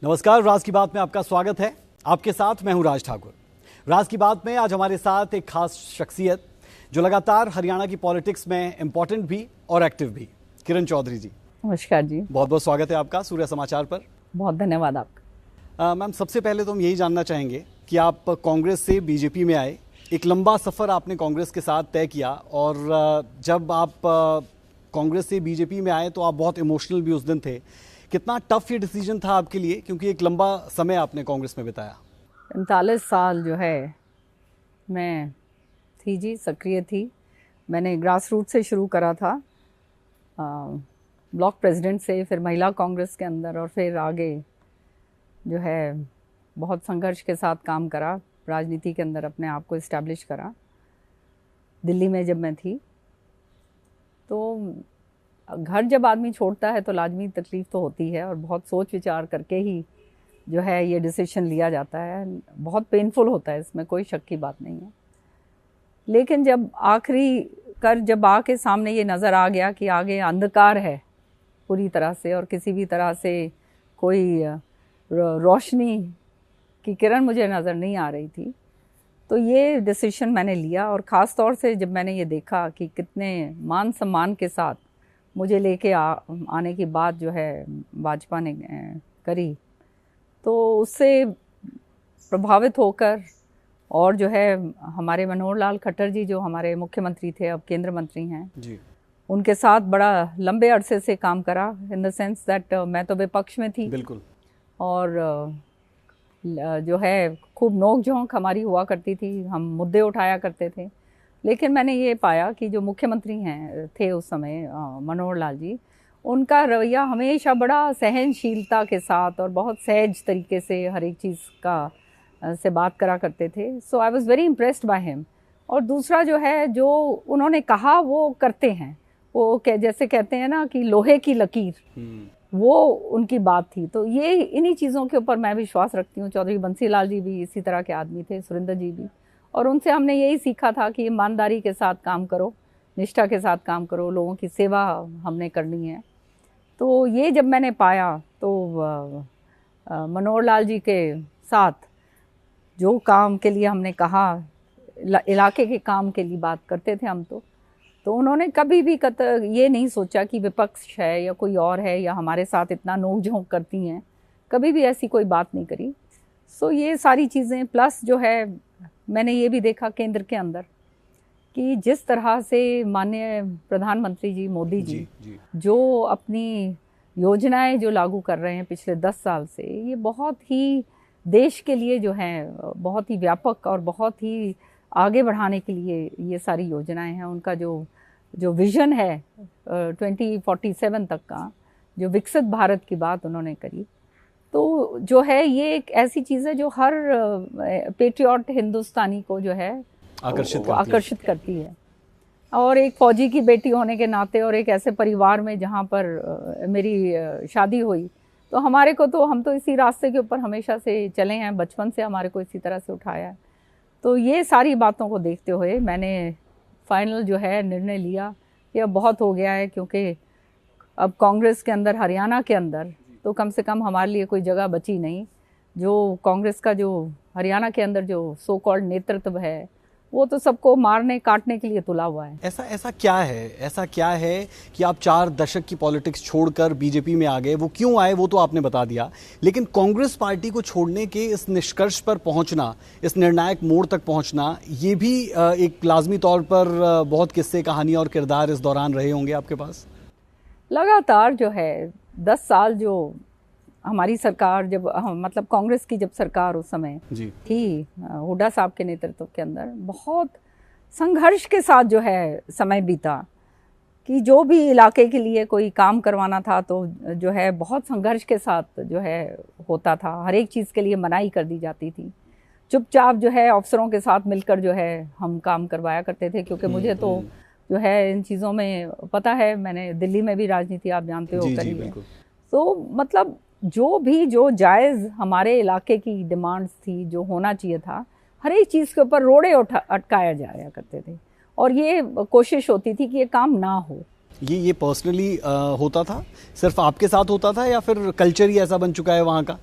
नमस्कार, राज की बात में आपका स्वागत है। आपके साथ मैं हूं राज ठाकुर। राज की बात में आज हमारे साथ एक खास शख्सियत जो लगातार हरियाणा की पॉलिटिक्स में इंपॉर्टेंट भी और एक्टिव भी, किरण चौधरी जी। नमस्कार जी। बहुत बहुत स्वागत है आपका सूर्य समाचार पर। बहुत धन्यवाद आपका। मैम, सबसे पहले तो हम यही जानना चाहेंगे कि आप कांग्रेस से बीजेपी में आए, एक लंबा सफ़र आपने कांग्रेस के साथ तय किया और जब आप कांग्रेस से बीजेपी में आए तो आप बहुत इमोशनल भी उस दिन थे। कितना टफ ये डिसीजन था आपके लिए, क्योंकि एक लंबा समय आपने कांग्रेस में बिताया? 39 साल जो है मैं थी जी, सक्रिय थी। मैंने ग्रास रूट से शुरू करा था, ब्लॉक प्रेसिडेंट से, फिर महिला कांग्रेस के अंदर, और फिर आगे जो है बहुत संघर्ष के साथ काम करा, राजनीति के अंदर अपने आप को इस्टेब्लिश करा। दिल्ली में जब मैं थी तो घर जब आदमी छोड़ता है तो लाजमी तकलीफ़ तो होती है, और बहुत सोच विचार करके ही जो है ये डिसीजन लिया जाता है। बहुत पेनफुल होता है, इसमें कोई शक की बात नहीं है। लेकिन जब जब आके सामने ये नज़र आ गया कि आगे अंधकार है पूरी तरह से, और किसी भी तरह से कोई रोशनी की किरण मुझे नज़र नहीं आ रही थी, तो ये डिसीजन मैंने लिया। और ख़ास तौर से जब मैंने ये देखा कि कितने मान सम्मान के साथ मुझे लेके आने की बात जो है भाजपा ने करी, तो उससे प्रभावित होकर, और जो है हमारे मनोहर लाल खट्टर जी जो हमारे मुख्यमंत्री थे, अब केंद्र मंत्री हैं जी, उनके साथ बड़ा लंबे अरसे से काम करा, इन द सेंस दैट मैं तो विपक्ष में थी बिल्कुल, और जो है खूब नोक झोंक हमारी हुआ करती थी, हम मुद्दे उठाया करते थे। लेकिन मैंने ये पाया कि जो मुख्यमंत्री हैं थे उस समय मनोहर लाल जी, उनका रवैया हमेशा बड़ा सहनशीलता के साथ और बहुत सहज तरीके से हर एक चीज़ का से बात करा करते थे। So I was very impressed by him. और दूसरा जो है, जो उन्होंने कहा वो करते हैं, वो जैसे कहते हैं ना कि लोहे की लकीर, वो उनकी बात थी। तो ये इन्हीं चीज़ों के ऊपर मैं विश्वास रखती हूँ। चौधरी बंसी लाल जी भी इसी तरह के आदमी थे, सुरेंद्र जी भी, और उनसे हमने यही सीखा था कि ईमानदारी के साथ काम करो, निष्ठा के साथ काम करो, लोगों की सेवा हमने करनी है। तो ये जब मैंने पाया तो मनोहर लाल जी के साथ जो काम के लिए हमने कहा, इलाके के काम के लिए बात करते थे हम, तो उन्होंने कभी भी ये नहीं सोचा कि विपक्ष है या कोई और है या हमारे साथ इतना नोक झोंक करती हैं, कभी भी ऐसी कोई बात नहीं करी। सो ये सारी चीज़ें, प्लस जो है मैंने ये भी देखा केंद्र के अंदर कि जिस तरह से माननीय प्रधानमंत्री जी मोदी जी जो अपनी योजनाएं जो लागू कर रहे हैं पिछले 10 साल से, ये बहुत ही देश के लिए जो है बहुत ही व्यापक और बहुत ही आगे बढ़ाने के लिए ये सारी योजनाएं हैं। उनका जो विज़न है 2047 तक का, जो विकसित भारत की बात उन्होंने करी, तो जो है ये एक ऐसी चीज़ है जो हर पेट्रियट हिंदुस्तानी को जो है आकर्षित करती है। और एक फौजी की बेटी होने के नाते, और एक ऐसे परिवार में जहाँ पर मेरी शादी हुई, तो हमारे को तो, हम तो इसी रास्ते के ऊपर हमेशा से चले हैं, बचपन से हमारे को इसी तरह से उठाया है। तो ये सारी बातों को देखते हुए मैंने फाइनल जो है निर्णय लिया कि अब बहुत हो गया है, क्योंकि अब कांग्रेस के अंदर, हरियाणा के अंदर तो कम से कम हमारे लिए कोई जगह बची नहीं। जो कांग्रेस का जो हरियाणा के अंदर जो सो कॉल्ड नेतृत्व है, वो तो सबको मारने काटने के लिए तुला हुआ है। ऐसा क्या है कि आप 4 दशक की पॉलिटिक्स छोड़कर बीजेपी में आ गए? वो क्यों आए वो तो आपने बता दिया, लेकिन कांग्रेस पार्टी को छोड़ने के इस निष्कर्ष पर पहुंचना, इस निर्णायक मोड़ तक पहुंचना, ये भी एक लाजमी तौर पर बहुत किस्से, कहानी और किरदार इस दौरान रहे होंगे आपके पास। लगातार जो है 10 साल जो हमारी सरकार, जब मतलब कांग्रेस की जब सरकार उस समय थी हुड्डा साहब के नेतृत्व के अंदर, बहुत संघर्ष के साथ जो है समय बीता कि जो भी इलाके के लिए कोई काम करवाना था तो जो है बहुत संघर्ष के साथ जो है होता था। हर एक चीज़ के लिए मनाही कर दी जाती थी। चुपचाप जो है अफसरों के साथ मिलकर जो है हम काम करवाया करते थे, क्योंकि मुझे तो जो है इन चीज़ों में पता है, मैंने दिल्ली में भी राजनीति आप जानते हो करी है। तो मतलब जो जायज़ हमारे इलाके की डिमांड्स थी, जो होना चाहिए था, हर एक चीज़ के ऊपर रोड़े अटकाया जाया करते थे, और ये कोशिश होती थी कि ये काम ना हो। ये पर्सनली होता था, सिर्फ आपके साथ होता था, या फिर कल्चर ही ऐसा बन चुका है वहाँ का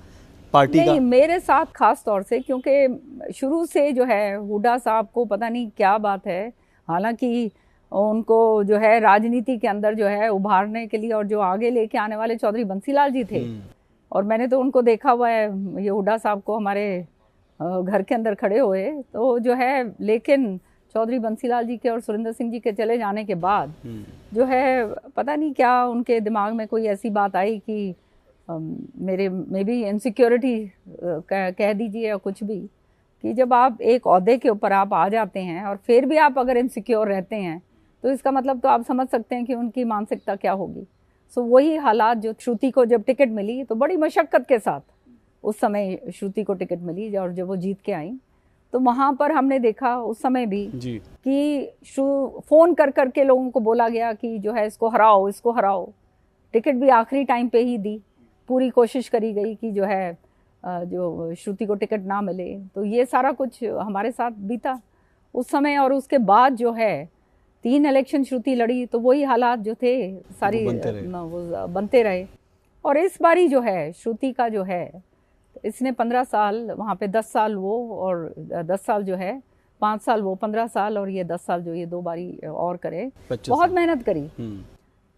पार्टी का? नहीं, मेरे साथ खास तौर से, क्योंकि शुरू से जो है हुड्डा साहब को पता नहीं क्या बात है, हालांकि उनको जो है राजनीति के अंदर जो है उभारने के लिए और जो आगे लेके आने वाले चौधरी बंसीलाल जी थे, और मैंने तो उनको देखा हुआ है, ये हुड्डा साहब को हमारे घर के अंदर खड़े हुए, तो जो है, लेकिन चौधरी बंसीलाल जी के और सुरेंद्र सिंह जी के चले जाने के बाद जो है पता नहीं क्या उनके दिमाग में कोई ऐसी बात आई कि मेरे मे बी इनसिक्योरिटी कह दीजिए या कुछ भी, कि जब आप एक ओहदे के ऊपर आप आ जाते हैं और फिर भी आप अगर इनसिक्योर रहते हैं तो इसका मतलब तो आप समझ सकते हैं कि उनकी मानसिकता क्या होगी। सो वही हालात जो श्रुति को जब टिकट मिली तो बड़ी मशक्क़त के साथ उस समय श्रुति को टिकट मिली, और जब वो जीत के आई तो वहाँ पर हमने देखा उस समय भी जी कि फ़ोन कर कर के लोगों को बोला गया कि जो है इसको हराओ, इसको हराओ। टिकट भी आखिरी टाइम पे ही दी, पूरी कोशिश करी गई कि जो है जो श्रुति को टिकट ना मिले। तो ये सारा कुछ हमारे साथ बीता उस समय, और उसके बाद जो है 3 इलेक्शन श्रुति लड़ी तो वही हालात जो थे सारी वो बनते रहे। और इस बारी जो है श्रुति का जो है, इसने 15 साल वहाँ पे, 10 साल वो और 10 साल जो है, 5 साल वो, 15 साल, और ये 10 साल जो ये 2 बारी और करे, बहुत मेहनत करी।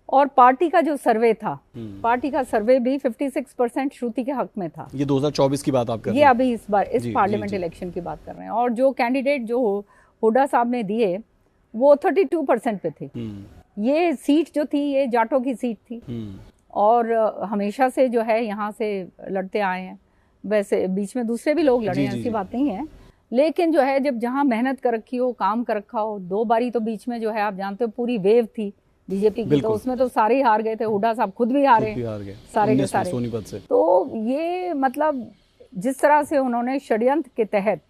और पार्टी का जो सर्वे था, पार्टी का सर्वे भी 56% श्रुति के हक में था। ये 2024 की बात आप कर रहे हैं? ये अभी इस बार इस पार्लियामेंट इलेक्शन की बात कर रहे हैं। और जो कैंडिडेट जो हुड्डा साहब ने दिए वो 32% पे थे। ये सीट जो थी ये जाटों की सीट थी, और हमेशा से जो है यहाँ से लड़ते आए हैं। वैसे बीच में दूसरे भी लोग लड़े हैं, ऐसी बात नहीं है, लेकिन जो है जब जहाँ मेहनत कर रखी हो, काम कर रखा हो, 2 बारी तो बीच में जो है आप जानते हो पूरी वेव थी बीजेपी की, तो उसमें तो सारे ही हार गए थे, हुड्डा साहब खुद भी हारे सारे के सारे सोनीपत से। तो ये मतलब जिस तरह से उन्होंने षड्यंत्र के तहत,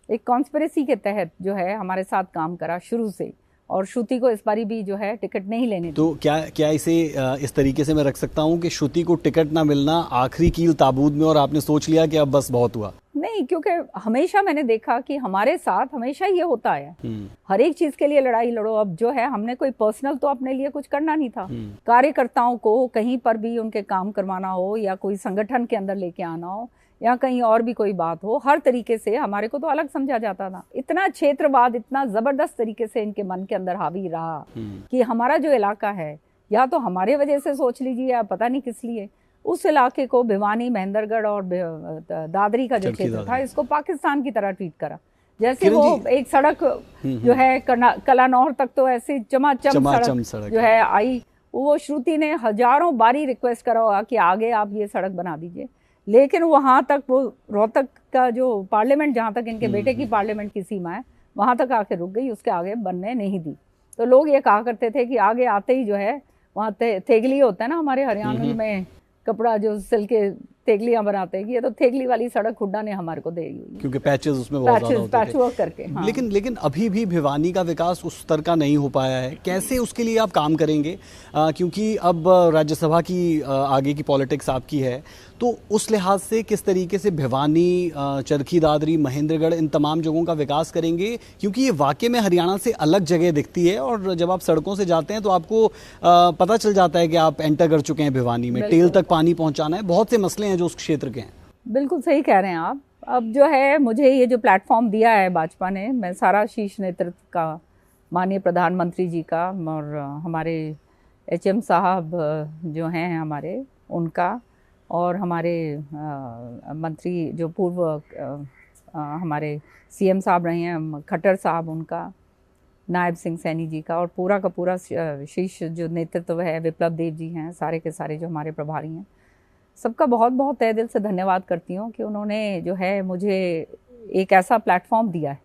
एक कॉन्स्पिरेसी के तहत जो है हमारे साथ काम करा शुरू से, और श्रुति को इस बारी भी जो है टिकट नहीं लेने। तो क्या इसे इस तरीके से मैं रख सकता हूँ कि श्रुति को टिकट ना मिलना आखिरी कील ताबूत में, और आपने सोच लिया कि अब बस बहुत हुआ? नहीं, क्योंकि हमेशा मैंने देखा कि हमारे साथ हमेशा ये होता है, हर एक चीज के लिए लड़ाई लड़ो। अब जो है हमने कोई पर्सनल तो अपने लिए कुछ करना नहीं था, कार्यकर्ताओं को कहीं पर भी उनके काम करवाना हो, या कोई संगठन के अंदर लेके आना हो, या कहीं और भी कोई बात हो, हर तरीके से हमारे को तो अलग समझा जाता था। इतना क्षेत्रवाद इतना जबरदस्त तरीके से इनके मन के अंदर हावी रहा कि हमारा जो इलाका है, या तो हमारे वजह से सोच लीजिए, या पता नहीं किस लिए, उस इलाके को भिवानी, महेंद्रगढ़ और दादरी का जो क्षेत्र था, इसको पाकिस्तान की तरह ट्रीट करा। जैसे वो एक सड़क जो है कलानौर तक तो ऐसी चमाचम सड़क जो है आई, वो श्रुति ने हजारों बारी रिक्वेस्ट करा होगा कि आगे आप ये सड़क बना दीजिए, लेकिन वहाँ तक, वो रोहतक का जो पार्लियामेंट, जहाँ तक इनके बेटे की पार्लियामेंट की सीमा है, वहाँ तक आके रुक गई, उसके आगे बनने नहीं दी। तो लोग ये कहा करते थे कि आगे आते ही जो है वहाँ थेगली होता है ना, हमारे हरियाणा में कपड़ा जो सिल के थेगलियां बनाते हैं, ये तो थेगली वाली सड़क हुड्डा ने हमारे को दे दी, क्योंकि पैचेस उसमें बहुत ज़्यादा होते थे। पैचवर्क करके। हाँ। लेकिन अभी भी भिवानी का विकास उस स्तर का नहीं हो पाया है। कैसे उसके लिए आप काम करेंगे? क्योंकि अब राज्यसभा की आगे की पॉलिटिक्स आपकी है, तो उस लिहाज से किस तरीके से भिवानी, चरखी दादरी, महेंद्रगढ़, इन तमाम जगहों का विकास करेंगे? क्योंकि ये वाकई में हरियाणा से अलग जगह दिखती है, और जब आप सड़कों से जाते हैं तो आपको पता चल जाता है कि आप एंटर कर चुके हैं भिवानी में। टेल तक पानी पहुंचाना है, बहुत से मसले हैं जो उस क्षेत्र के हैं। बिल्कुल सही कह रहे हैं आप। अब जो है मुझे ये जो प्लेटफॉर्म दिया है भाजपा ने, मैं सारा शीर्ष नेतृत्व का, माननीय प्रधानमंत्री जी का, और हमारे HM साहब जो हैं हमारे, उनका, और हमारे मंत्री जो पूर्व हमारे CM साहब रहे हैं, खट्टर साहब, उनका, नायब सिंह सैनी जी का, और पूरा का पूरा शीर्ष जो नेतृत्व है, विप्लव देव जी हैं, सारे के सारे जो हमारे प्रभारी हैं, सबका बहुत बहुत तहे दिल से धन्यवाद करती हूँ कि उन्होंने जो है मुझे एक ऐसा प्लेटफॉर्म दिया है।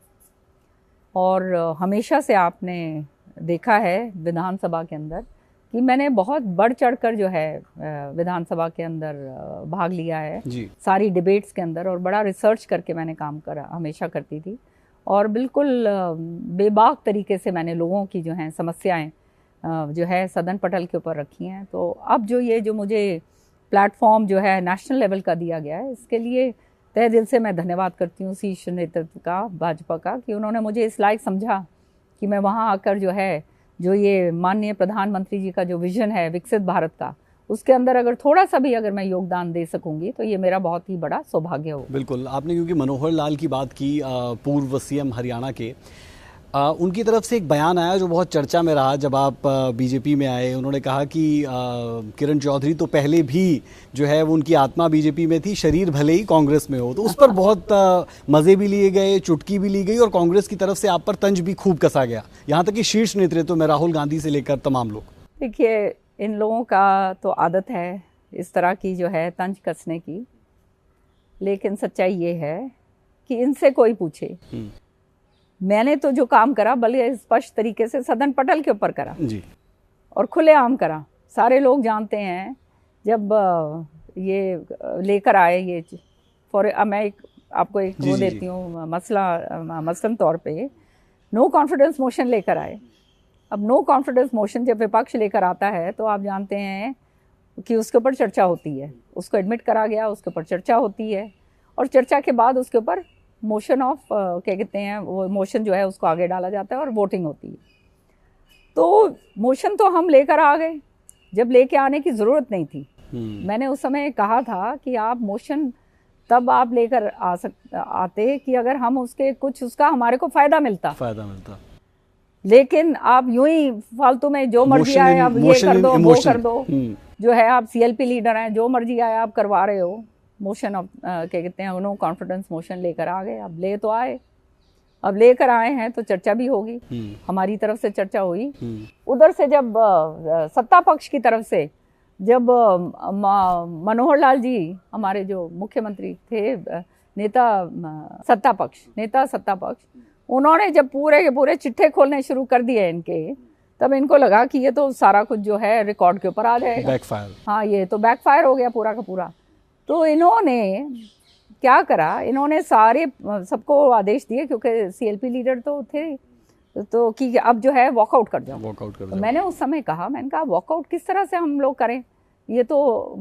और हमेशा से आपने देखा है विधानसभा के अंदर कि मैंने बहुत बढ़ चढ़कर जो है विधानसभा के अंदर भाग लिया है जी। सारी डिबेट्स के अंदर, और बड़ा रिसर्च करके मैंने काम करा, हमेशा करती थी, और बिल्कुल बेबाक तरीके से मैंने लोगों की जो हैं समस्याएं जो है सदन पटल के ऊपर रखी हैं। तो अब जो ये जो मुझे प्लेटफॉर्म जो है नेशनल लेवल का दिया गया है, इसके लिए तहे दिल से मैं धन्यवाद करती हूँ शीर्ष नेतृत्व का, भाजपा का, कि उन्होंने मुझे इस लायक समझा कि मैं वहाँ आकर जो है, जो ये माननीय प्रधानमंत्री जी का जो विजन है विकसित भारत का, उसके अंदर अगर थोड़ा सा भी अगर मैं योगदान दे सकूंगी तो ये मेरा बहुत ही बड़ा सौभाग्य होगा। बिल्कुल, आपने क्योंकि मनोहर लाल की बात की, पूर्व सीएम हरियाणा के, उनकी तरफ से एक बयान आया जो बहुत चर्चा में रहा जब आप बीजेपी में आए। उन्होंने कहा कि किरण चौधरी तो पहले भी जो है वो उनकी आत्मा बीजेपी में थी, शरीर भले ही कांग्रेस में हो। तो उस पर बहुत मज़े भी लिए गए, चुटकी भी ली गई और कांग्रेस की तरफ से आप पर तंज भी खूब कसा गया, यहाँ तक कि शीर्ष नेतृत्व में राहुल गांधी से लेकर तमाम लोग। देखिए, इन लोगों का तो आदत है इस तरह की जो है तंज कसने की, लेकिन सच्चाई ये है कि इनसे कोई पूछे, मैंने तो जो काम करा बड़े स्पष्ट तरीके से सदन पटल के ऊपर करा जी, और खुलेआम करा। सारे लोग जानते हैं जब ये लेकर आए ये मैं आपको एक वो देती हूँ मसलन तौर पे, नो कॉन्फिडेंस मोशन लेकर आए। अब नो कॉन्फिडेंस मोशन जब विपक्ष लेकर आता है तो आप जानते हैं कि उसके ऊपर चर्चा होती है, उसको एडमिट करा गया, उसके ऊपर चर्चा होती है और चर्चा के बाद उसके ऊपर मोशन ऑफ क्या कहते हैं, वो मोशन जो है उसको आगे डाला जाता है और वोटिंग होती है। तो मोशन तो हम लेकर आ गए जब लेके आने की ज़रूरत नहीं थी। मैंने उस समय कहा था कि आप मोशन तब आप लेकर आते कि अगर हम उसके कुछ उसका हमारे को फ़ायदा मिलता। लेकिन आप यूं ही फालतू में जो मर्जी आए आप ये कर दो वो कर दो, जो है आप सीएलपी लीडर हैं, जो मर्जी आए आप करवा रहे हो। मोशन ऑफ क्या कहते हैं, नो कॉन्फिडेंस मोशन लेकर आ गए। अब ले तो आए, अब लेकर आए हैं तो चर्चा भी होगी, हमारी तरफ से चर्चा हुई। उधर से जब सत्ता पक्ष की तरफ से जब मनोहर लाल जी हमारे जो मुख्यमंत्री थे, नेता सत्ता पक्ष, उन्होंने जब पूरे के पूरे चिट्ठे खोलने शुरू कर दिए इनके, तब इनको लगा कि ये तो सारा कुछ जो है रिकॉर्ड के ऊपर आ जाएगा, बैकफायर। हाँ, ये तो बैकफायर हो गया पूरा का पूरा। तो इन्होंने क्या करा, इन्होंने सारे सबको आदेश दिए, क्योंकि सीएलपी लीडर तो थे, तो कि अब जो है वॉकआउट कर जाओ। तो मैंने उस समय कहा, मैंने कहा वॉकआउट किस तरह से हम लोग करें, ये तो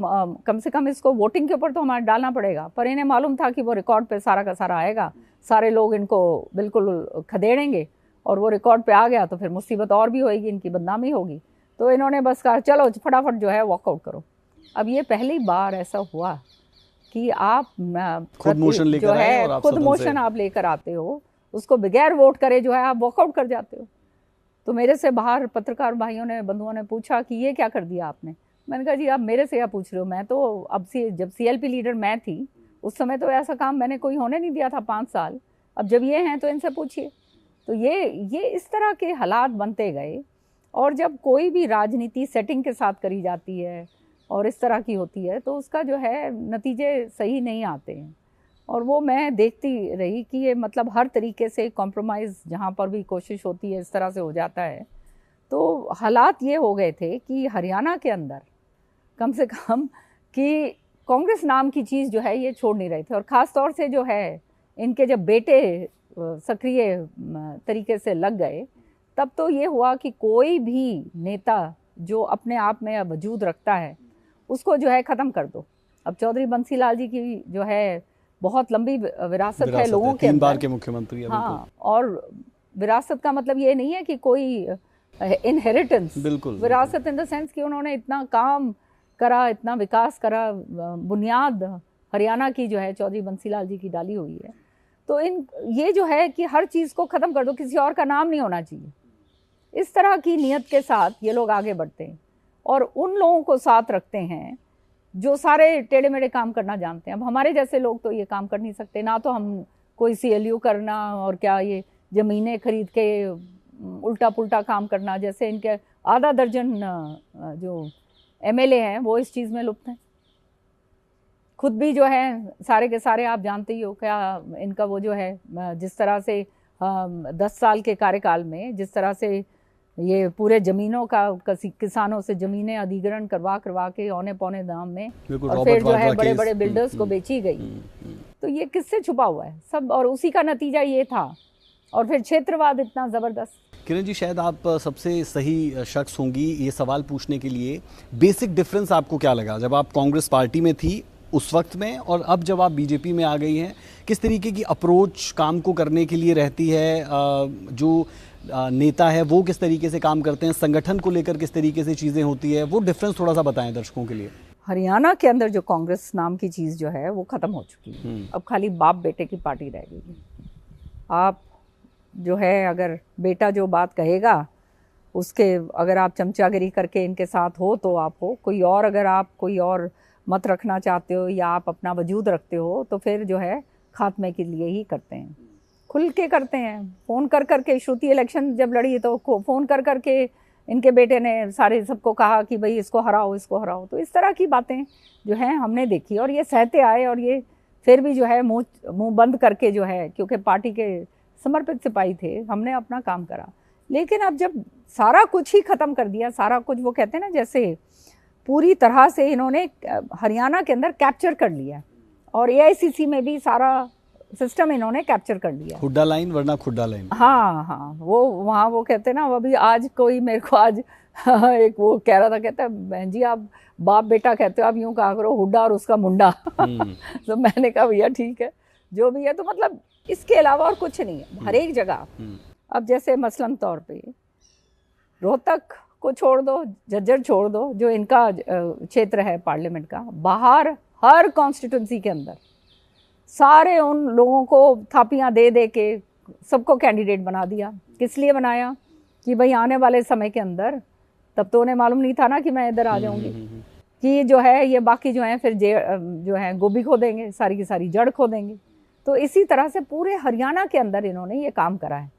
कम से कम इसको वोटिंग के ऊपर तो हमारे डालना पड़ेगा। पर इन्हें मालूम था कि वो रिकॉर्ड पे सारा का सारा आएगा, सारे लोग इनको बिल्कुल खदेड़ेंगे और वो रिकॉर्ड पे आ गया तो फिर मुसीबत और भी होएगी, इनकी बदनामी होगी। तो इन्होंने बस कहा चलो फटाफट जो है वॉकआउट करो। अब ये पहली बार ऐसा हुआ कि आप खुद मोशन लेकर आए और खुद मोशन आप लेकर आते हो, उसको बगैर वोट करे जो है आप वॉकआउट कर जाते हो। तो मेरे से बाहर पत्रकार भाइयों ने, बंधुओं ने पूछा कि ये क्या कर दिया आपने। मैंने कहा जी आप मेरे से क्या पूछ रहे हो, मैं तो अब से जब सीएलपी लीडर मैं थी उस समय तो ऐसा काम मैंने कोई होने नहीं दिया था 5 साल। अब जब ये हैं तो इनसे पूछिए। तो ये इस तरह के हालात बनते गए। और जब कोई भी राजनीति सेटिंग के साथ करी जाती है और इस तरह की होती है तो उसका जो है नतीजे सही नहीं आते हैं। और वो मैं देखती रही कि ये मतलब हर तरीके से कॉम्प्रोमाइज़ जहाँ पर भी कोशिश होती है इस तरह से हो जाता है। तो हालात ये हो गए थे कि हरियाणा के अंदर कम से कम कि कांग्रेस नाम की चीज़ जो है ये छोड़ नहीं रहे थे। और ख़ास तौर से जो है इनके जब बेटे सक्रिय तरीके से लग गए, तब तो ये हुआ कि कोई भी नेता जो अपने आप में वजूद रखता है उसको जो है ख़त्म कर दो। अब चौधरी बंसी लाल जी की जो है बहुत लंबी विरासत है लोगों के 3 बार के मुख्यमंत्री। हाँ, और विरासत का मतलब ये नहीं है कि कोई इनहेरिटेंस, बिल्कुल विरासत इन द सेंस कि उन्होंने इतना काम करा, इतना विकास करा, बुनियाद हरियाणा की जो है चौधरी बंसी लाल जी की डाली हुई है। तो ये जो है कि हर चीज़ को ख़त्म कर दो, किसी और का नाम नहीं होना चाहिए, इस तरह की नीयत के साथ ये लोग आगे बढ़ते हैं और उन लोगों को साथ रखते हैं जो सारे टेढ़े मेढ़े काम करना जानते हैं। अब हमारे जैसे लोग तो ये काम कर नहीं सकते, ना तो हम कोई CLU करना और क्या ये ज़मीनें खरीद के उल्टा पुल्टा काम करना, जैसे इनके आधा दर्जन जो MLA हैं वो इस चीज़ में लुप्त हैं। खुद भी जो है सारे के सारे आप जानते ही हो क्या इनका वो जो है जिस तरह से 10 साल के कार्यकाल में जिस तरह से ये पूरे ज़मीनों का किसानों से ज़मीनें अधिग्रहण करवा के औने पौने दाम में और फिर जो है बड़े बड़े बिल्डर्स को बेची गई। तो ये किससे छुपा हुआ है सब, और उसी का नतीजा ये था। और फिर क्षेत्रवाद इतना ज़बरदस्त। किरण जी, शायद आप सबसे सही शख्स होंगी ये सवाल पूछने के लिए। बेसिक डिफरेंस आपको क्या लगा जब आप कांग्रेस पार्टी में थी उस वक्त में और अब जब आप बीजेपी में आ गई हैं, किस तरीके की अप्रोच काम को करने के लिए रहती है? जो नेता है वो किस तरीके से काम करते हैं, संगठन को लेकर किस तरीके से चीज़ें होती है, वो डिफरेंस थोड़ा सा बताएं दर्शकों के लिए। हरियाणा के अंदर जो कांग्रेस नाम की चीज़ जो है वो ख़त्म हो चुकी है। अब खाली बाप बेटे की पार्टी रह गई है। आप जो है अगर बेटा जो बात कहेगा उसके अगर आप चमचागिरी करके इनके साथ हो तो आप हो, कोई और अगर आप कोई और मत रखना चाहते हो या आप अपना वजूद रखते हो तो फिर जो है खात्मे के लिए ही करते हैं, खुल के करते हैं। फ़ोन कर करके श्रुति इलेक्शन जब लड़ी तो फ़ोन कर करके इनके बेटे ने सारे सबको कहा कि भाई इसको हराओ इसको हराओ। तो इस तरह की बातें जो हैं हमने देखी और ये सहते आए और ये फिर भी जो है मुंह बंद करके जो है, क्योंकि पार्टी के समर्पित सिपाही थे, हमने अपना काम करा। लेकिन अब जब सारा कुछ ही ख़त्म कर दिया, सारा कुछ वो कहते हैं ना जैसे पूरी तरह से इन्होंने हरियाणा के अंदर कैप्चर कर लिया और एआईसीसी में भी सारा सिस्टम इन्होंने कैप्चर कर लिया। हुड्डा लाइन वरना खुड्डा लाइन। हाँ हाँ, वो वहाँ वो कहते हैं ना, वो अभी आज कोई मेरे को आज एक वो कह रहा था, कहता है बहन जी आप बाप बेटा कहते हो, आप यूँ कहा करो हुड्डा और उसका मुंडा। तो मैंने कहा भैया ठीक है जो भी है, तो मतलब इसके अलावा और कुछ नहीं है हर एक जगह। अब जैसे मसलन तौर पे रोहतक को छोड़ दो, झज्जर छोड़ दो जो इनका क्षेत्र है पार्लियामेंट का, बाहर हर कॉन्स्टिट्यूंसी के अंदर सारे उन लोगों को थापियां दे दे के सबको कैंडिडेट बना दिया। किस लिए बनाया? कि भाई आने वाले समय के अंदर, तब तो उन्हें मालूम नहीं था ना कि मैं इधर आ जाऊंगी, कि जो है ये बाकी जो है फिर जो है गोभी खो देंगे, सारी की सारी जड़ खो देंगे। तो इसी तरह से पूरे हरियाणा के अंदर इन्होंने ये काम करा है।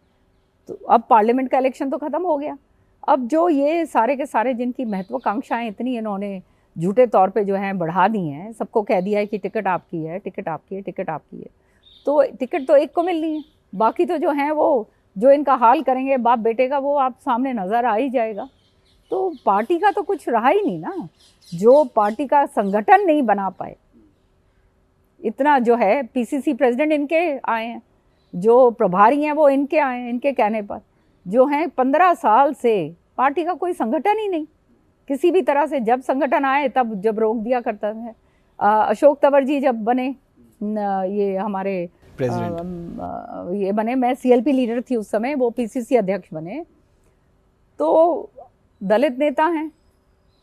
तो अब पार्लियामेंट का इलेक्शन तो ख़त्म हो गया, अब जो ये सारे के सारे जिनकी महत्वाकांक्षाएं इतनी इन्होंने झूठे तौर पे जो हैं बढ़ा दी हैं, सबको कह दिया है कि टिकट आपकी है, टिकट आपकी है, टिकट आपकी है, तो टिकट तो एक को मिलनी है, बाकी तो जो हैं वो जो इनका हाल करेंगे बाप बेटे का वो आप सामने नज़र आ ही जाएगा। तो पार्टी का तो कुछ रहा ही नहीं ना, जो पार्टी का संगठन नहीं बना पाए। इतना जो है पीसीसी प्रेसिडेंट इनके आए हैं, जो प्रभारी हैं वो इनके आए हैं, इनके कहने पर जो हैं 15 साल से पार्टी का कोई संगठन ही नहीं किसी भी तरह से। जब संगठन आए तब जब रोक दिया करता है। अशोक तंवर जी जब बने ये हमारे ये बने, मैं सीएलपी लीडर थी उस समय, वो पीसीसी अध्यक्ष बने, तो दलित नेता हैं,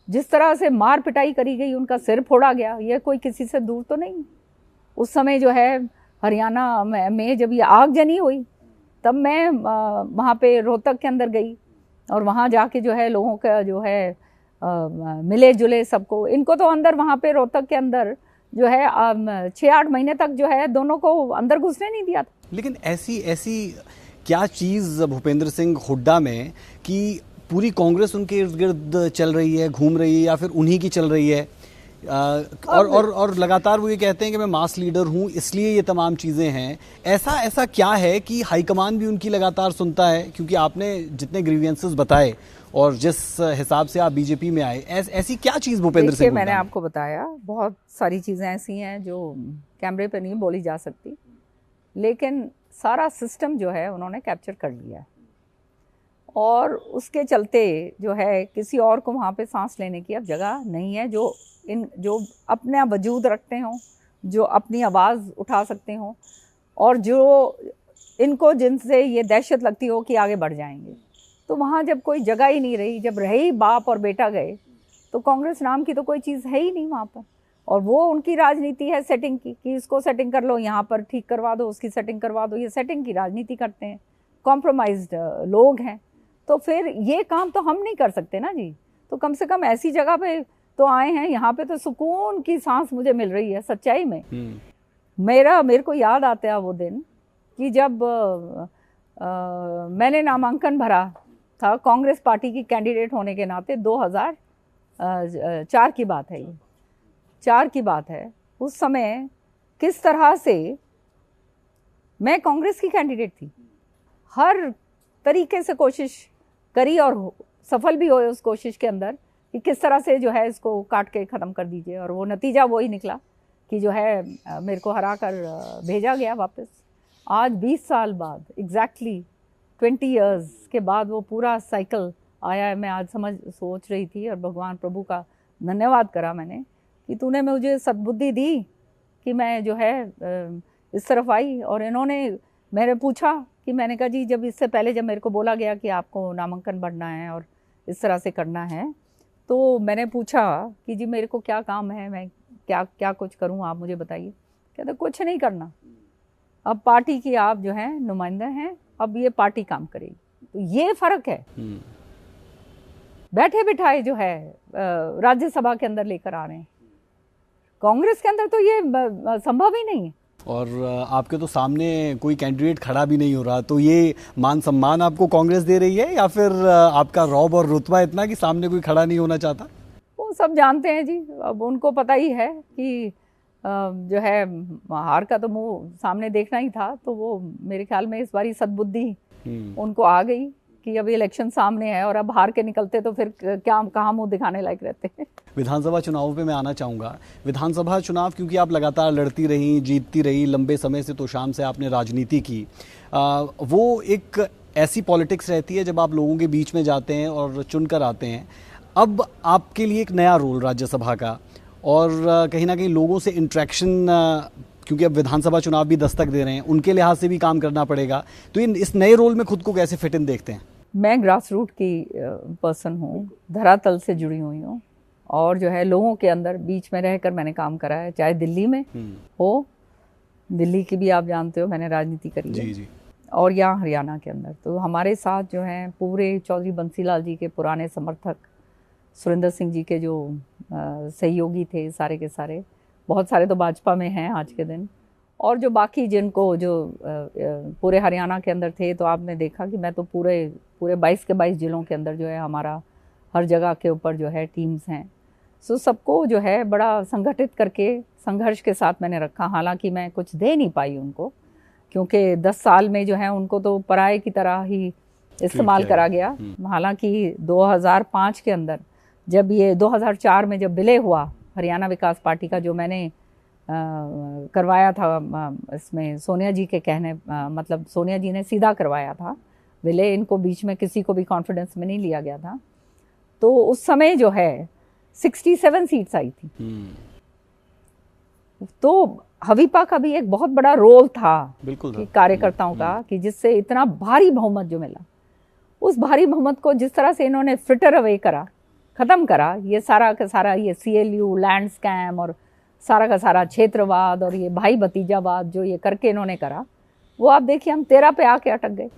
जिस तरह से मार पिटाई करी गई, उनका सिर फोड़ा गया, ये कोई किसी से दूर तो नहीं। उस समय जो है हरियाणा में जब ये आगजनी हुई तब मैं वहाँ पे रोहतक के अंदर गई और वहाँ जाके जो है लोगों का जो है मिले जुले सबको। इनको तो अंदर वहाँ पे रोहतक के अंदर जो है 6-8 महीने तक जो है दोनों को अंदर घुसने नहीं दिया था। लेकिन ऐसी क्या चीज़ भूपेंद्र सिंह हुड्डा में कि पूरी कांग्रेस उनके इर्द गिर्द चल रही है, घूम रही है, या फिर उन्हीं की चल रही है? और लगातार वो ये कहते हैं कि मैं मास लीडर हूँ इसलिए ये तमाम चीज़ें हैं। ऐसा क्या है कि हाईकमान भी उनकी लगातार सुनता है? क्योंकि आपने जितने ग्रीवियंसेस बताए और जिस हिसाब से आप बीजेपी में आए, ऐसी क्या चीज़ भूपेंद्र सिंह? मैंने आपको बताया बहुत सारी चीज़ें ऐसी हैं जो कैमरे पे नहीं बोली जा सकती, लेकिन सारा सिस्टम जो है उन्होंने कैप्चर कर लिया है और उसके चलते जो है किसी और को वहाँ पे सांस लेने की अब जगह नहीं है, जो अपना वजूद रखते हों, जो अपनी आवाज़ उठा सकते हों और जो इनको जिनसे ये दहशत लगती हो कि आगे बढ़ जाएंगे। तो वहाँ जब कोई जगह ही नहीं रही, जब रही बाप और बेटा गए, तो कांग्रेस नाम की तो कोई चीज़ है ही नहीं वहाँ पर। और वो उनकी राजनीति है सेटिंग की, कि इसको सेटिंग कर लो, यहाँ पर ठीक करवा दो, उसकी सेटिंग करवा दो, ये सेटिंग की राजनीति करते हैं, कॉम्प्रोमाइज्ड लोग हैं। तो फिर ये काम तो हम नहीं कर सकते ना जी। तो कम से कम ऐसी जगह पे तो आए हैं, यहाँ पे तो सुकून की सांस मुझे मिल रही है सच्चाई में। मेरे को याद आता है वो दिन कि जब मैंने नामांकन भरा था कांग्रेस पार्टी की कैंडिडेट होने के नाते, 2004 की बात है, ये 4 की बात है। उस समय किस तरह से मैं कांग्रेस की कैंडिडेट थी, हर तरीके से कोशिश करी और सफल भी हुए उस कोशिश के अंदर कि किस तरह से जो है इसको काट के ख़त्म कर दीजिए, और वो नतीजा वही निकला कि जो है मेरे को हरा कर भेजा गया वापस। आज 20 साल बाद, एग्जैक्टली 20 इयर्स के बाद वो पूरा साइकिल आया है। मैं आज सोच रही थी और भगवान प्रभु का धन्यवाद करा मैंने कि तूने मुझे सद्बुद्धि दी कि मैं जो है इस तरफ आई और इन्होंने मैंने पूछा कि मैंने कहा जी जब इससे पहले जब मेरे को बोला गया कि आपको नामांकन भरना है और इस तरह से करना है, तो मैंने पूछा कि जी मेरे को क्या काम है, मैं क्या क्या कुछ करूं, आप मुझे बताइए। कहते कुछ नहीं करना, अब पार्टी की आप जो है नुमाइंदे हैं, अब ये पार्टी काम करेगी। तो ये फर्क है, बैठे बिठाए जो है राज्यसभा के अंदर लेकर आ रहे हैं। कांग्रेस के अंदर तो ये संभव ही नहीं है। और आपके तो सामने कोई कैंडिडेट खड़ा भी नहीं हो रहा, तो ये मान सम्मान आपको कांग्रेस दे रही है या फिर आपका रौब और रुतबा इतना कि सामने कोई खड़ा नहीं होना चाहता? वो सब जानते हैं जी, अब उनको पता ही है कि जो है हार का तो मुंह सामने देखना ही था। तो वो मेरे ख्याल में इस बारी सद्बुद्धि उनको आ गई कि अभी इलेक्शन सामने है और अब हार के निकलते तो फिर क्या कहाँ मुंह दिखाने लायक रहते हैं। विधानसभा चुनाव पे मैं आना चाहूँगा। विधानसभा चुनाव क्योंकि आप लगातार लड़ती रही, जीतती रही, लंबे समय से तोशाम से आपने राजनीति की, वो एक ऐसी पॉलिटिक्स रहती है जब आप लोगों के बीच में जाते हैं और चुनकर आते हैं। अब आपके लिए एक नया रोल राज्यसभा का और कहीं ना कहीं लोगों से इंट्रैक्शन, क्योंकि अब विधानसभा चुनाव भी दस्तक दे रहे हैं, उनके लिहाज से भी काम करना पड़ेगा। तो इस नए रोल में खुद को कैसे फिट इन देखते हैं? मैं ग्रास रूट की पर्सन हूँ, धरातल से जुड़ी हुई हूँ और जो है लोगों के अंदर बीच में रहकर मैंने काम करा है, चाहे दिल्ली में हो, दिल्ली की भी आप जानते हो मैंने राजनीति करी है जी जी, और यहाँ हरियाणा के अंदर। तो हमारे साथ जो हैं पूरे चौधरी बंसीलाल जी के पुराने समर्थक, सुरेंद्र सिंह जी के जो सहयोगी थे, सारे के सारे, बहुत सारे तो भाजपा में हैं आज के दिन, और जो बाकी जिनको जो पूरे हरियाणा के अंदर थे। तो आपने देखा कि मैं तो पूरे 22 के 22 जिलों के अंदर जो है हमारा हर जगह के ऊपर जो है टीम्स हैं। सो सबको जो है बड़ा संगठित करके संघर्ष के साथ मैंने रखा। हालांकि मैं कुछ दे नहीं पाई उनको, क्योंकि 10 साल में जो है उनको तो पराये की तरह ही इस्तेमाल करा गया। हालांकि 2005 के अंदर जब ये 2004 में जब विलय हुआ हरियाणा विकास पार्टी का, जो मैंने करवाया था, इसमें सोनिया जी के कहने मतलब सोनिया जी ने सीधा करवाया था विलय, इनको बीच में किसी को भी कॉन्फिडेंस में नहीं लिया गया था। तो उस समय जो है 67 सीट्स आई थी। तो हवीपा का भी एक बहुत बड़ा रोल था, बिल्कुल कि कार्यकर्ताओं का, कि जिससे इतना भारी बहुमत जो मिला, उस भारी बहुमत को जिस तरह से इन्होंने फ्रिटर अवे करा, खत्म करा, ये सारा का सारा ये CLU लैंड स्कैम और सारा का सारा क्षेत्रवाद और ये भाई भतीजावाद जो ये करके इन्होंने करा, वो आप देखिए हम 13 पे आके अटक गए।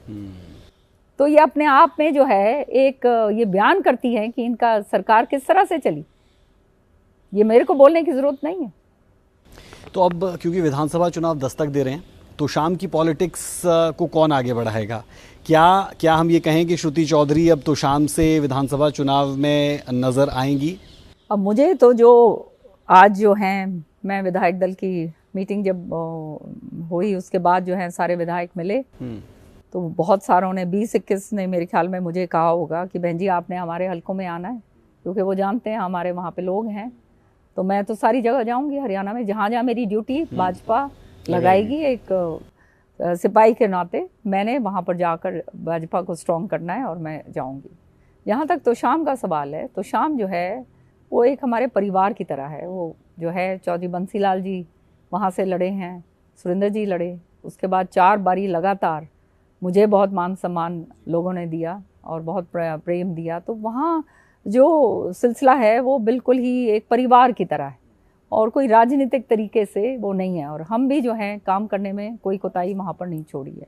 तो ये अपने आप में जो है एक ये बयान करती है कि इनका सरकार किस तरह से चली। ये मेरे को बोलने की जरूरत नहीं है। तो अब क्योंकि विधानसभा चुनाव दस्तक दे रहे हैं, तो शाम की पॉलिटिक्स को कौन आगे बढ़ाएगा? क्या हम ये कहें कि श्रुति चौधरी अब तो शाम से विधानसभा चुनाव में नजर आएंगी? अब मुझे तो जो आज जो हैं, मैं विधायक दल की मीटिंग जब हुई उसके बाद जो है सारे विधायक मिले, तो बहुत सारों ने 20-21 ने मेरे ख्याल में मुझे कहा होगा कि बहन जी आपने हमारे हलकों में आना है, क्योंकि वो जानते हैं हमारे वहाँ पे लोग हैं। तो मैं तो सारी जगह जाऊंगी हरियाणा में, जहाँ जहाँ मेरी ड्यूटी भाजपा लगाएगी, एक सिपाही के नाते मैंने वहाँ पर जाकर भाजपा को स्ट्रॉन्ग करना है और मैं जाऊंगी। जहाँ तक तो शाम का सवाल है, तो शाम जो है वो एक हमारे परिवार की तरह है। वो जो है चौधरी बंसीलाल जी वहाँ से लड़े हैं, सुरेंद्र जी लड़े, उसके बाद 4 बारी लगातार मुझे बहुत मान सम्मान लोगों ने दिया और बहुत प्रेम दिया। तो वहाँ जो सिलसिला है वो बिल्कुल ही एक परिवार की तरह है और कोई राजनीतिक तरीके से वो नहीं है। और हम भी जो हैं काम करने में कोई कोताही वहाँ पर नहीं छोड़ी है।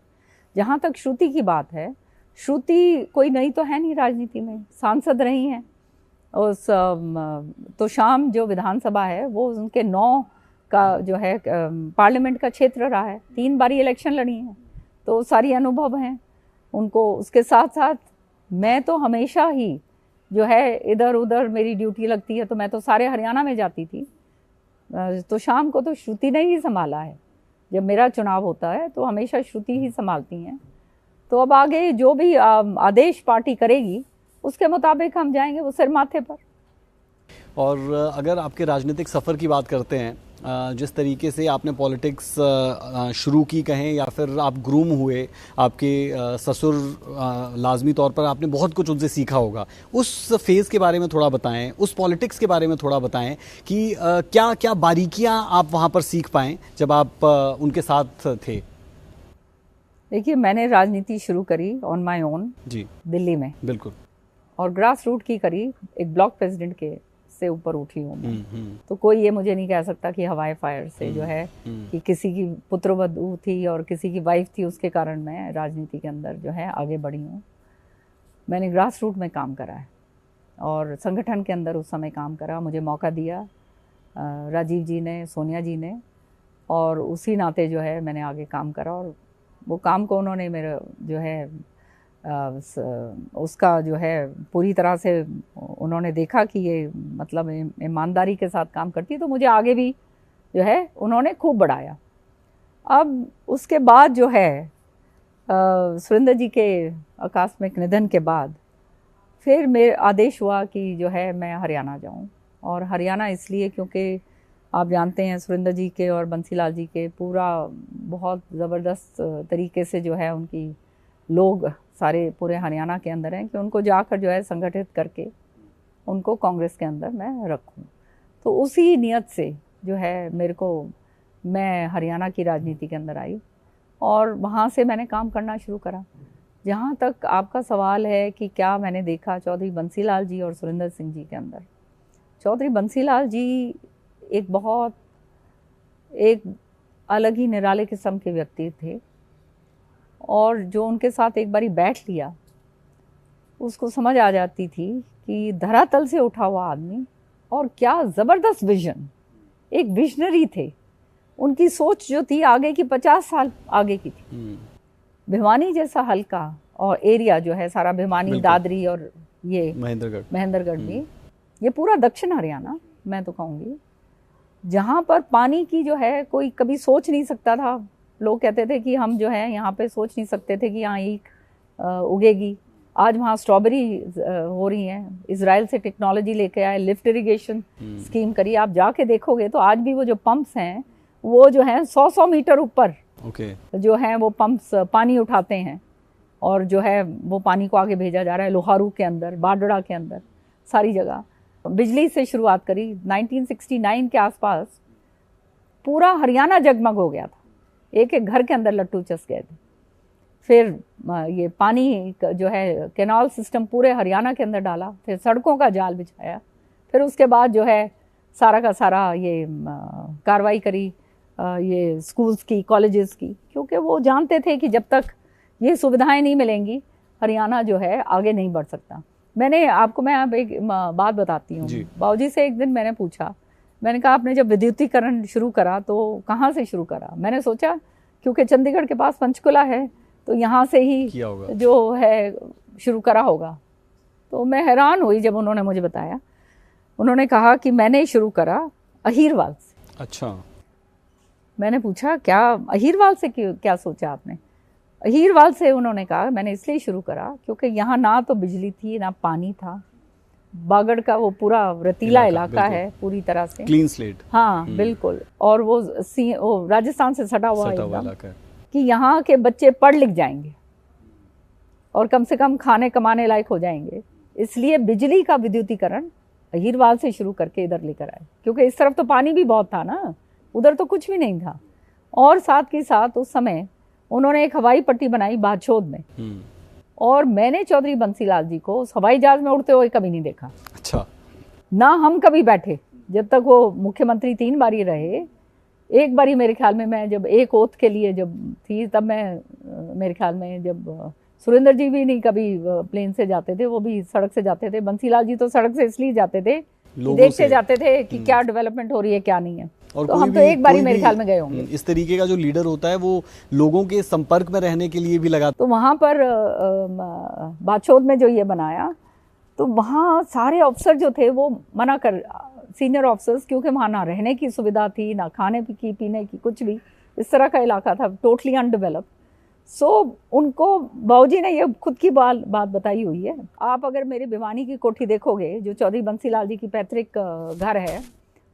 जहाँ तक श्रुति की बात है, श्रुति कोई नई तो है नहीं राजनीति में, सांसद रही हैं। उस तो शाम जो विधानसभा है वो उनके 9 का जो है पार्लियामेंट का क्षेत्र रहा है, 3 बारी इलेक्शन लड़ी हैं, तो सारी अनुभव हैं उनको। उसके साथ साथ मैं तो हमेशा ही जो है इधर उधर मेरी ड्यूटी लगती है, तो मैं तो सारे हरियाणा में जाती थी। तो शाम को तो श्रुति ने ही संभाला है। जब मेरा चुनाव होता है तो हमेशा श्रुति ही संभालती हैं। तो अब आगे जो भी आदेश पार्टी करेगी उसके मुताबिक हम जाएंगे, वो सिर माथे पर। और अगर आपके राजनीतिक सफ़र की बात करते हैं जिस तरीके से आपने पॉलिटिक्स शुरू की कहें या फिर आप ग्रूम हुए, आपके ससुर लाजमी तौर पर आपने बहुत कुछ उनसे सीखा होगा। उस फेज़ के बारे में थोड़ा बताएं, उस पॉलिटिक्स के बारे में थोड़ा बताएं कि क्या क्या बारीकियां आप वहां पर सीख पाएं जब आप उनके साथ थे। देखिए, मैंने राजनीति शुरू करी ऑन माय ओन जी, दिल्ली में, बिल्कुल, और ग्रास रूट की करी, एक ब्लॉक प्रेसिडेंट के से ऊपर उठी हूँ मैं। तो कोई ये मुझे नहीं कह सकता कि हवाई फायर से जो है कि किसी की पुत्रवधू थी और किसी की वाइफ थी उसके कारण मैं राजनीति के अंदर जो है आगे बढ़ी हूँ। मैंने ग्रास रूट में काम करा है और संगठन के अंदर उस समय काम करा। मुझे मौका दिया राजीव जी ने, सोनिया जी ने, और उसी नाते जो है मैंने आगे काम करा। और वो काम को उन्होंने मेरा जो है उसका जो है पूरी तरह से उन्होंने देखा कि ये मतलब ईमानदारी के साथ काम करती है, तो मुझे आगे भी जो है उन्होंने खूब बढ़ाया। अब उसके बाद जो है सुरेंद्र जी के आकस्मिक निधन के बाद फिर मेरे आदेश हुआ कि जो है मैं हरियाणा जाऊं। और हरियाणा इसलिए क्योंकि आप जानते हैं सुरेंद्र जी के और बंसीलाल जी के पूरा बहुत ज़बरदस्त तरीके से जो है उनकी लोग सारे पूरे हरियाणा के अंदर हैं कि उनको जाकर जो है संगठित करके उनको कांग्रेस के अंदर मैं रखूं। तो उसी नियत से जो है मेरे को मैं हरियाणा की राजनीति के अंदर आई और वहाँ से मैंने काम करना शुरू करा। जहाँ तक आपका सवाल है कि क्या मैंने देखा चौधरी बंसीलाल जी और सुरेंद्र सिंह जी के अंदर, चौधरी बंसीलाल जी एक अलग ही निराले किस्म के व्यक्ति थे, और जो उनके साथ एक बारी बैठ लिया उसको समझ आ जाती थी कि धरातल से उठा हुआ आदमी, और क्या ज़बरदस्त विजन, एक विजनरी थे। उनकी सोच जो थी आगे की 50 साल आगे की थी। भिवानी जैसा हल्का और एरिया जो है सारा भिवानी, दादरी और ये महेंद्रगढ़ भी, ये पूरा दक्षिण हरियाणा मैं तो कहूँगी, जहाँ पर पानी की जो है कोई कभी सोच नहीं सकता था। लोग कहते थे कि हम जो है यहाँ पे सोच नहीं सकते थे कि यहाँ ईख उगेगी। आज वहाँ स्ट्रॉबेरी हो रही हैं। इजराइल से टेक्नोलॉजी लेके आए, लिफ्ट इरिगेशन स्कीम करी। आप जाके देखोगे तो आज भी वो जो पंप्स हैं वो जो हैं 100-100 मीटर ऊपर जो हैं वो पंप्स पानी उठाते हैं, और जो है वो पानी को आगे भेजा जा रहा है लोहारू के अंदर, बाडड़ा के अंदर, सारी जगह। बिजली से शुरुआत करी 1969 के आसपास, पूरा हरियाणा जगमग हो गया था। एक एक घर के अंदर लट्टू चस गए थे। फिर ये पानी जो है कैनाल सिस्टम पूरे हरियाणा के अंदर डाला, फिर सड़कों का जाल बिछाया, फिर उसके बाद जो है सारा का सारा ये कार्रवाई करी ये स्कूल्स की, कॉलेजेस की, क्योंकि वो जानते थे कि जब तक ये सुविधाएं नहीं मिलेंगी हरियाणा जो है आगे नहीं बढ़ सकता। मैं अब एक बात बताती हूँ। बाबूजी से एक दिन मैंने पूछा, मैंने कहा आपने जब विद्युतीकरण शुरू करा तो कहाँ से शुरू करा? मैंने सोचा क्योंकि चंडीगढ़ के पास पंचकुला है तो यहाँ से ही जो है शुरू करा होगा। तो मैं हैरान हुई जब उन्होंने मुझे बताया। उन्होंने कहा कि मैंने शुरू करा अहीरवाल से। अच्छा। मैंने पूछा क्या अहीरवाल से, क्या सोचा आपने? अहीरवाल से उन्होंने कहा मैंने इसलिए शुरू करा क्योंकि यहाँ ना तो बिजली थी ना पानी था। बागड़ का वो पूरा रतीला इलाका है, पूरी तरह से क्लीन स्लेट। हाँ बिल्कुल। और वो राजस्थान से सटा हुआ इलाका कि यहाँ के बच्चे पढ़ लिख जाएंगे और कम से कम खाने कमाने लायक हो जाएंगे। इसलिए बिजली का विद्युतीकरण अहीरवाल से शुरू करके इधर लेकर आए, क्योंकि इस तरफ तो पानी भी बहुत था ना, उधर तो कुछ भी नहीं था। और साथ के साथ उस समय उन्होंने एक हवाई पट्टी बनाई बाछोद में, और मैंने चौधरी बंसीलाल जी को उस हवाई जहाज में उड़ते हुए कभी नहीं देखा। अच्छा। ना हम कभी बैठे, जब तक वो मुख्यमंत्री 3 बार ही रहे। एक बारी मेरे ख्याल में मैं जब एक ओथ के लिए जब थी तब मैं मेरे ख्याल में जब सुरेंद्र जी भी नहीं कभी प्लेन से जाते थे, वो भी सड़क से जाते थे। बंसीलाल जी तो सड़क से इसलिए जाते थे, देखते जाते थे कि क्या डेवलपमेंट हो रही है क्या नहीं है। और तो हम तो एक बारी मेरे ख्याल में गए होंगे। इस तरीके का जो लीडर होता है वो लोगों के संपर्क में रहने के लिए भी लगा। तो वहाँ पर बाछोद में जो ये बनाया तो वहाँ सारे अफसर जो थे वो मना कर, सीनियर ऑफिसर्स, क्योंकि वहाँ ना रहने की सुविधा थी ना खाने की पीने की कुछ भी, इस तरह का इलाका था, टोटली अनडेवलप्ड। सो उनको बाबूजी ने ये खुद की बात बताई हुई है। आप अगर मेरे भिवानी की कोठी देखोगे जो चौधरी बंसीलाल जी की पैतृक घर है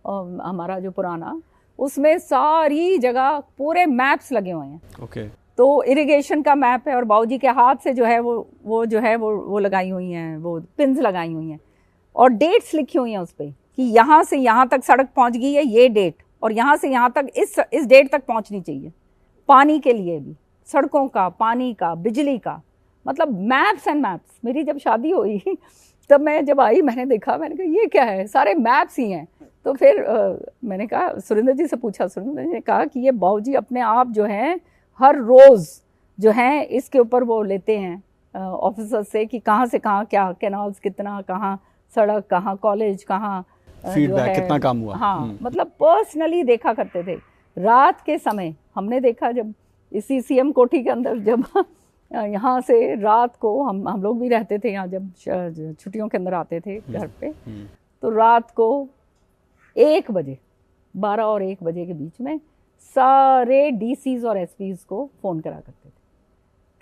हमारा जो पुराना, उसमें सारी जगह पूरे मैप्स लगे हुए हैं। ओके। तो इरिगेशन का मैप है और बाबूजी के हाथ से जो है वो जो है वो लगाई हुई हैं, वो पिन्स लगाई हुई हैं और डेट्स लिखी हुई हैं उस पर कि यहाँ से यहाँ तक सड़क पहुँच गई है, ये डेट, और यहाँ से यहाँ तक इस डेट तक पहुँचनी चाहिए। पानी के लिए भी, सड़कों का, पानी का, बिजली का, मतलब मैप्स एंड मैप्स। मेरी जब शादी हुई तब मैं जब आई मैंने देखा, मैंने कहा ये क्या है, सारे मैप्स ही हैं। तो फिर मैंने कहा, सुरेंद्र जी से पूछा, सुरेंद्र जी ने कहा कि ये बाबूजी अपने आप जो हैं हर रोज़ जो हैं इसके ऊपर वो लेते हैं ऑफिसर से कि कहाँ से कहाँ क्या कैनाल्स, कितना, कहाँ सड़क, कहाँ कॉलेज, कहाँ फीडबैक, कितना काम हुआ। हाँ, मतलब पर्सनली देखा करते थे। रात के समय हमने देखा जब इसी सीएम कोठी के अंदर, जब यहाँ से रात को हम लोग भी रहते थे यहाँ, जब छुट्टियों के अंदर आते थे घर पे, तो रात को 1 बजे, 12 और 1 बजे के बीच में सारे डीसीज और एसपीज को फ़ोन करा करते थे।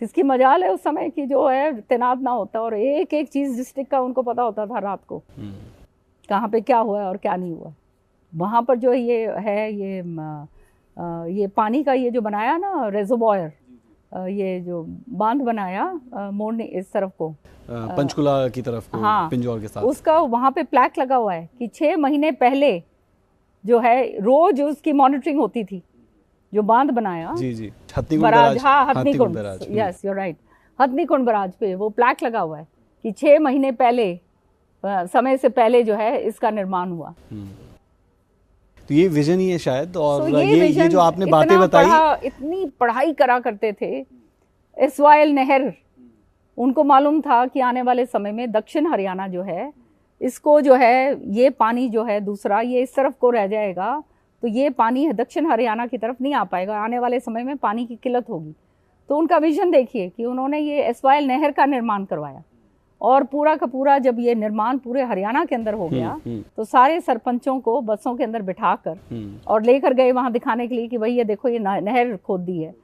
किसकी मजाल है उस समय की जो है तैनात ना होता, और एक एक चीज़ डिस्ट्रिक्ट का उनको पता होता था रात को, कहाँ पे क्या हुआ है और क्या नहीं हुआ। वहाँ पर जो ये है ये पानी का ये जो बनाया ना रेजोबॉयर, ये जो बांध बनाया मोड़ने इस तरफ को, पंचकुला की तरफ को, हाँ, पिंजौर के साथ, उसका वहाँ पे प्लैक लगा हुआ है कि 6 महीने पहले जो है रोज उसकी मॉनिटरिंग होती थी। जो बांध बनाया, जी हथनीकुंड बराज, हाँ Hathnikund, yes you right, Hathnikund barrage पे वो प्लैक लगा हुआ है कि 6 महीने पहले, समय से पहले जो है इसका निर्माण हुआ। तो ये विजन ही है शायद। और ये जो आपने बातें बताई, इतनी पढ़ाई करा करते थे। एसवाइएल नहर, उनको मालूम था कि आने वाले समय में दक्षिण हरियाणा जो है इसको जो है ये पानी जो है दूसरा ये इस तरफ को रह जाएगा, तो ये पानी दक्षिण हरियाणा की तरफ नहीं आ पाएगा, आने वाले समय में पानी की किल्लत होगी। तो उनका विजन देखिए कि उन्होंने ये एसवाइएल नहर का निर्माण करवाया, और पूरा का पूरा जब ये निर्माण पूरे हरियाणा के अंदर हो गया तो सारे सरपंचों को बसों के अंदर बिठाकर और लेकर गए वहाँ दिखाने के लिए कि भाई ये देखो ये नहर खोद दी है,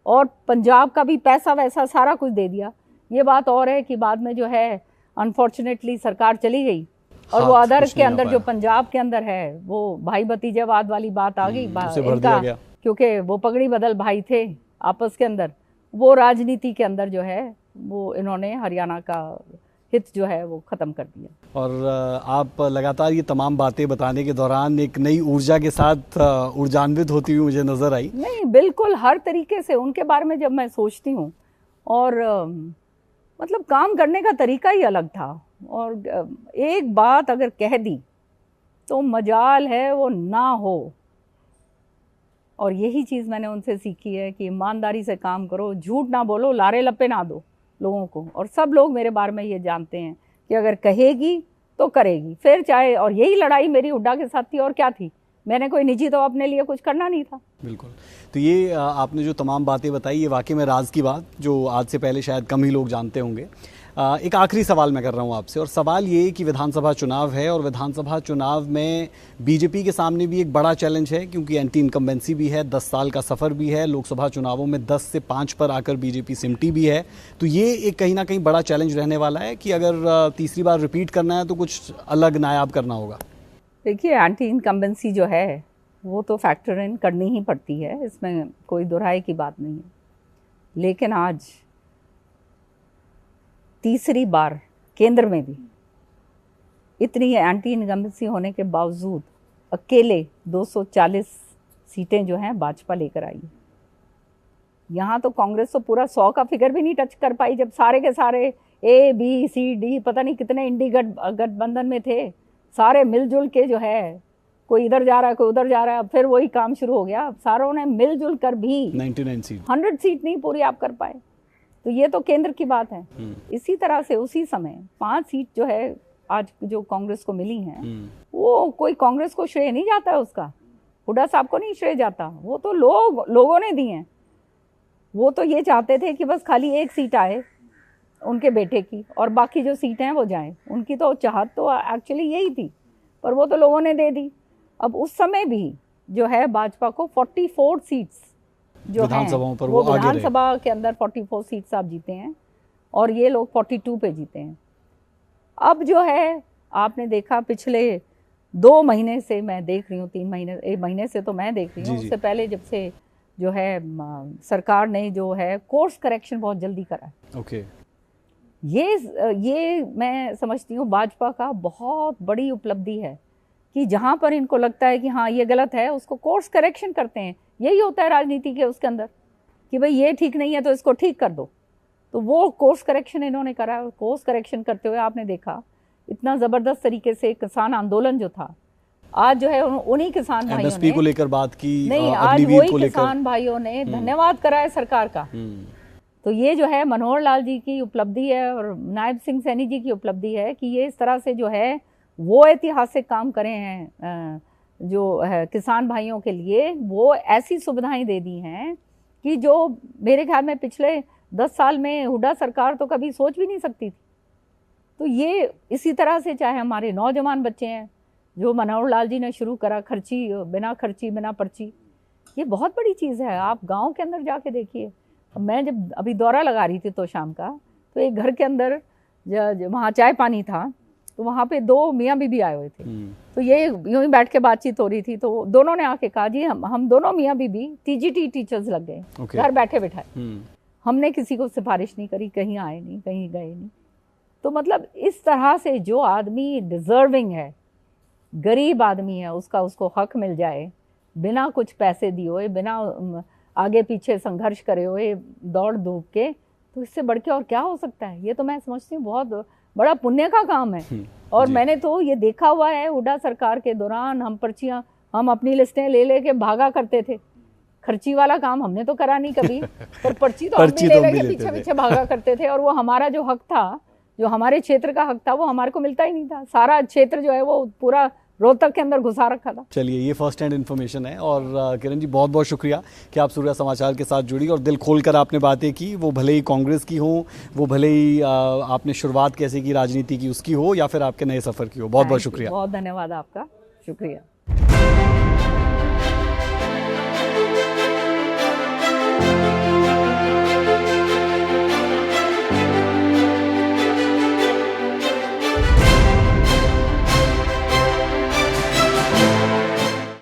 और पंजाब का भी पैसा वैसा सारा कुछ दे दिया। ये बात और है कि बाद में जो है अनफॉर्चुनेटली सरकार चली गई और वो अदर के अंदर जो पंजाब के अंदर है वो भाई भतीजावाद वाली बात आ गई इनका, क्योंकि वो पगड़ी बदल भाई थे आपस के अंदर, वो राजनीति के अंदर जो है वो इन्होंने हरियाणा का हित जो है वो खत्म कर दिया। और आप लगातार ये तमाम बातें बताने के दौरान एक नई ऊर्जा के साथ ऊर्जान्वित होती हुई मुझे नजर आई। नहीं, बिल्कुल हर तरीके से उनके बारे में जब मैं सोचती हूँ, और मतलब काम करने का तरीका ही अलग था, और एक बात अगर कह दी तो मजाल है वो ना हो, और यही चीज़ मैंने उनसे सीखी है कि ईमानदारी से काम करो, झूठ ना बोलो, लारे लपे ना दो लोगों को। और सब लोग मेरे बारे में ये जानते हैं कि अगर कहेगी तो करेगी, फिर चाहे, और यही लड़ाई मेरी हुड्डा के साथ थी, और क्या थी, मैंने कोई निजी तो अपने लिए कुछ करना नहीं था। बिल्कुल। तो ये आपने जो तमाम बातें बताई ये वाकई में राज की बात जो आज से पहले शायद कम ही लोग जानते होंगे। एक आखिरी सवाल मैं कर रहा हूँ आपसे, और सवाल ये कि विधानसभा चुनाव है, और विधानसभा चुनाव में बीजेपी के सामने भी एक बड़ा चैलेंज है, क्योंकि एंटी इनकम्बेंसी भी है, 10 साल का सफ़र भी है, लोकसभा चुनावों में 10 से 5 पर आकर बीजेपी सिमटी भी है। तो ये एक कहीं ना कहीं बड़ा चैलेंज रहने वाला है कि अगर तीसरी बार रिपीट करना है तो कुछ अलग नायाब करना होगा। देखिए, एंटी इनकम्बेंसी जो है वो तो फैक्टर इन करनी ही पड़ती है, इसमें कोई दुराई की बात नहीं है। लेकिन आज तीसरी बार केंद्र में भी इतनी एंटी इनकम्बेंसी होने के बावजूद अकेले 240 सीटें जो हैं भाजपा लेकर आई है। यहाँ तो कांग्रेस तो पूरा 100 का फिगर भी नहीं टच कर पाई, जब सारे के सारे A B C D पता नहीं कितने इंडी गठबंधन में थे, सारे मिलजुल के जो है कोई इधर जा रहा है कोई उधर जा रहा है, फिर वही काम शुरू हो गया। सारों ने मिलजुल कर भी 99 सीट 100 सीट नहीं पूरी आप कर पाए, तो ये तो केंद्र की बात है। इसी तरह से उसी समय 5 सीट जो है आज जो कांग्रेस को मिली हैं, वो कोई कांग्रेस को श्रेय नहीं जाता है उसका, हुड्डा साहब को नहीं श्रेय जाता, वो तो लोगों ने दी हैं। वो तो ये चाहते थे कि बस खाली 1 सीट आए उनके बेटे की, और बाकी जो सीटें हैं वो जाएं। उनकी तो चाहत तो एक्चुअली यही थी, पर वो तो लोगों ने दे दी। अब उस समय भी जो है भाजपा को 44 सीट्स जो विधानसभाओं पर वो विधानसभा के अंदर 44 सीट्स आप जीते हैं, और ये लोग 42 पे जीते हैं। अब जो है आपने देखा पिछले 2 महीने से मैं देख रही हूँ, 3 महीने, 1 महीने से तो मैं देख रही हूँ, जी, जी। उससे पहले जब से जो है सरकार ने जो है कोर्स करेक्शन बहुत जल्दी करा है। ओके। ये मैं समझती हूँ भाजपा का बहुत बड़ी उपलब्धि है कि जहाँ पर इनको लगता है कि हाँ ये गलत है, उसको कोर्स करेक्शन करते हैं। यही होता है राजनीति के उसके अंदर कि भाई ये ठीक नहीं है तो इसको ठीक कर दो। तो वो कोर्स करेक्शन इन्होंने करा। कोर्स करेक्शन करते हुए आपने देखा इतना ज़बरदस्त तरीके से किसान आंदोलन जो था, आज जो है उन्हीं किसान भाइयों एमएसपी ने, को लेकर बात की, नहीं आज अग्निवीर वही को लेकर। किसान भाइयों ने धन्यवाद करा है सरकार का। तो ये जो है मनोहर लाल जी की उपलब्धि है और नायब सिंह सैनी जी की उपलब्धि है कि ये इस तरह से जो है वो ऐतिहासिक काम करे हैं जो है किसान भाइयों के लिए। वो ऐसी सुविधाएं दे दी हैं कि जो मेरे ख्याल में पिछले 10 साल में हुड्डा सरकार तो कभी सोच भी नहीं सकती थी। तो ये इसी तरह से चाहे हमारे नौजवान बच्चे हैं जो मनोहर लाल जी ने शुरू करा, बिना खर्ची बिना पर्ची, ये बहुत बड़ी चीज़ है। आप गांव के अंदर जाके देखिए। मैं जब अभी दौरा लगा रही थी तो शाम का, तो एक घर के अंदर वहाँ चाय पानी था, तो वहाँ पे 2 मियाँ बीबी आए हुए थे। तो ये यूं ही बैठ के बातचीत हो रही थी, तो दोनों ने आके कहा जी हम दोनों मियाँ बीबी टीजीटी टीचर्स लग गए, घर बैठे बैठाए। हमने किसी को सिफारिश नहीं करी, कहीं आए नहीं, कहीं गए नहीं। तो मतलब इस तरह से जो आदमी डिजर्विंग है, गरीब आदमी है, उसको हक मिल जाए बिना कुछ पैसे दिए हुए, बिना आगे पीछे संघर्ष करे हुए, दौड़ धूप के, तो इससे बढ़ के और क्या हो सकता है। ये तो मैं समझती हूँ बहुत बड़ा पुण्य का काम है। और मैंने तो ये देखा हुआ है हुड्डा सरकार के दौरान, हम अपनी लिस्टें ले लेके भागा करते थे। खर्ची वाला काम हमने तो करा नहीं कभी, पर पर्ची तो हम भी ले लेके पीछे पीछे भागा करते थे। और वो हमारा जो हक था, जो हमारे क्षेत्र का हक था, वो हमारे को मिलता ही नहीं था। सारा क्षेत्र जो है वो पूरा रोहतक के अंदर घुसा रखा था। चलिए, ये फर्स्ट हैंड इन्फॉर्मेशन है। और किरण जी, बहुत बहुत शुक्रिया कि आप सूर्या समाचार के साथ जुड़ी और दिल खोलकर आपने बातें की। वो भले ही कांग्रेस की हो, वो भले ही आपने शुरुआत कैसे की राजनीति की उसकी हो, या फिर आपके नए सफ़र की हो। बहुत बहुत शुक्रिया। बहुत धन्यवाद आपका, शुक्रिया।